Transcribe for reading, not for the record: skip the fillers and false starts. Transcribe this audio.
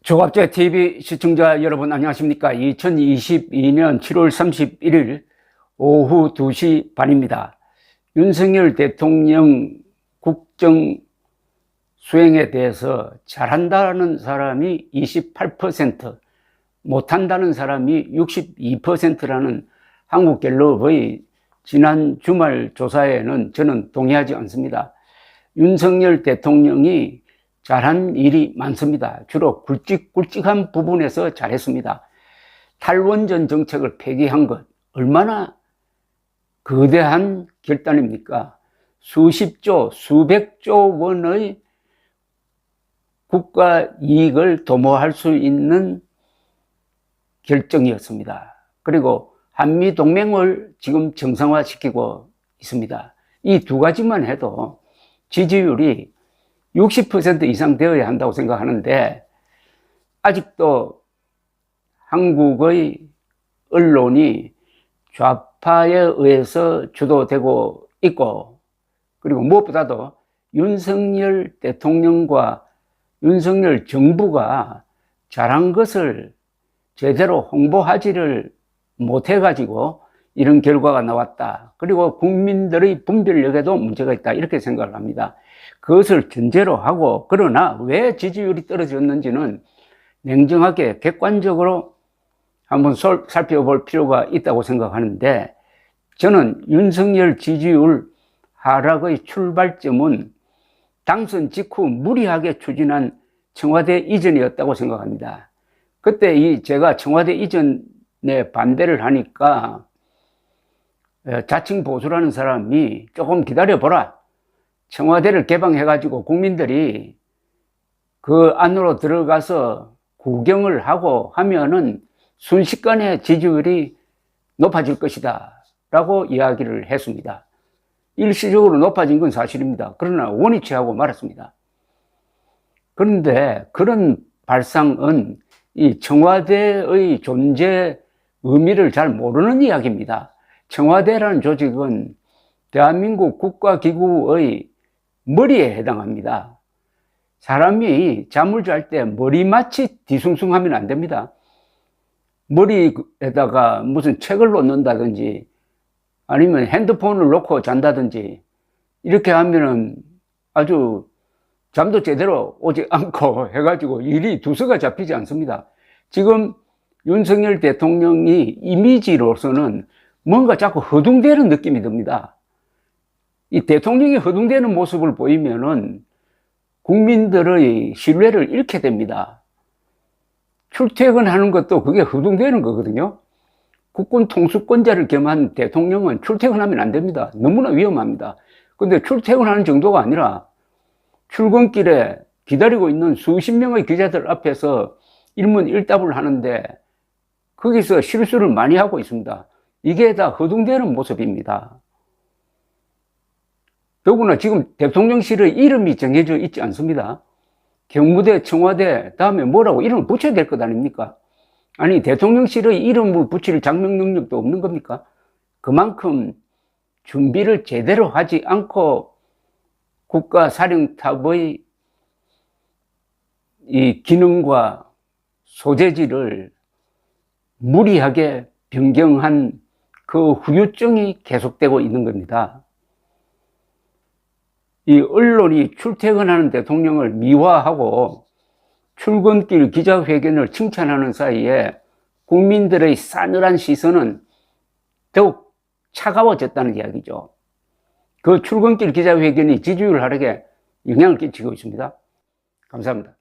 조갑제 TV 시청자 여러분 안녕하십니까? 2022년 7월 31일 오후 2시 반입니다. 윤석열 대통령 국정 수행에 대해서 잘한다는 사람이 28%, 못한다는 사람이 62%라는 한국갤럽의 지난 주말 조사에는 저는 동의하지 않습니다. 윤석열 대통령이 잘한 일이 많습니다. 주로 굵직굵직한 부분에서 잘했습니다. 탈원전 정책을 폐기한 것 얼마나 거대한 결단입니까? 수십조, 수백조 원의 국가 이익을 도모할 수 있는 결정이었습니다. 그리고 한미동맹을 지금 정상화시키고 있습니다. 이 두 가지만 해도 지지율이 60% 이상 되어야 한다고 생각하는데 아직도 한국의 언론이 좌파에 의해서 주도되고 있고, 그리고 무엇보다도 윤석열 대통령과 윤석열 정부가 잘한 것을 제대로 홍보하지를 못해가지고 이런 결과가 나왔다. 그리고 국민들의 분별력에도 문제가 있다. 이렇게 생각을 합니다. 그것을 전제로 하고, 그러나 왜 지지율이 떨어졌는지는 냉정하게 객관적으로 한번 살펴볼 필요가 있다고 생각하는데, 저는 윤석열 지지율 하락의 출발점은 당선 직후 무리하게 추진한 청와대 이전이었다고 생각합니다. 그때 제가 청와대 이전에 반대를 하니까 자칭 보수라는 사람이 조금 기다려보라, 청와대를 개방해가지고 국민들이 그 안으로 들어가서 구경을 하고 하면은 순식간에 지지율이 높아질 것이다 라고 이야기를 했습니다. 일시적으로 높아진 건 사실입니다. 그러나 원위치 하고 말았습니다. 그런데 그런 발상은 이 청와대의 존재 의미를 잘 모르는 이야기입니다. 청와대라는 조직은 대한민국 국가기구의 머리에 해당합니다. 사람이 잠을 잘 때 머리맡이 뒤숭숭하면 안 됩니다. 머리에다가 무슨 책을 놓는다든지 아니면 핸드폰을 놓고 잔다든지 이렇게 하면은 아주 잠도 제대로 오지 않고 해가지고 일이 두서가 잡히지 않습니다. 지금 윤석열 대통령이 이미지로서는 뭔가 자꾸 허둥대는 느낌이 듭니다. 이 대통령이 허둥대는 모습을 보이면은 국민들의 신뢰를 잃게 됩니다. 출퇴근하는 것도 그게 허둥대는 거거든요. 국군 통수권자를 겸한 대통령은 출퇴근하면 안 됩니다. 너무나 위험합니다. 근데 출퇴근하는 정도가 아니라 출근길에 기다리고 있는 수십 명의 기자들 앞에서 일문일답을 하는데 거기서 실수를 많이 하고 있습니다. 이게 다 허둥대는 모습입니다. 더구나 지금 대통령실의 이름이 정해져 있지 않습니다. 경무대, 청와대, 다음에 뭐라고 이름을 붙여야 될 것 아닙니까? 아니, 대통령실의 이름을 붙일 장명 능력도 없는 겁니까? 그만큼 준비를 제대로 하지 않고 국가사령탑의 이 기능과 소재지를 무리하게 변경한 그 후유증이 계속되고 있는 겁니다. 이 언론이 출퇴근하는 대통령을 미화하고 출근길 기자회견을 칭찬하는 사이에 국민들의 싸늘한 시선은 더욱 차가워졌다는 이야기죠. 그 출근길 기자회견이 지지율 하락에 영향을 끼치고 있습니다. 감사합니다.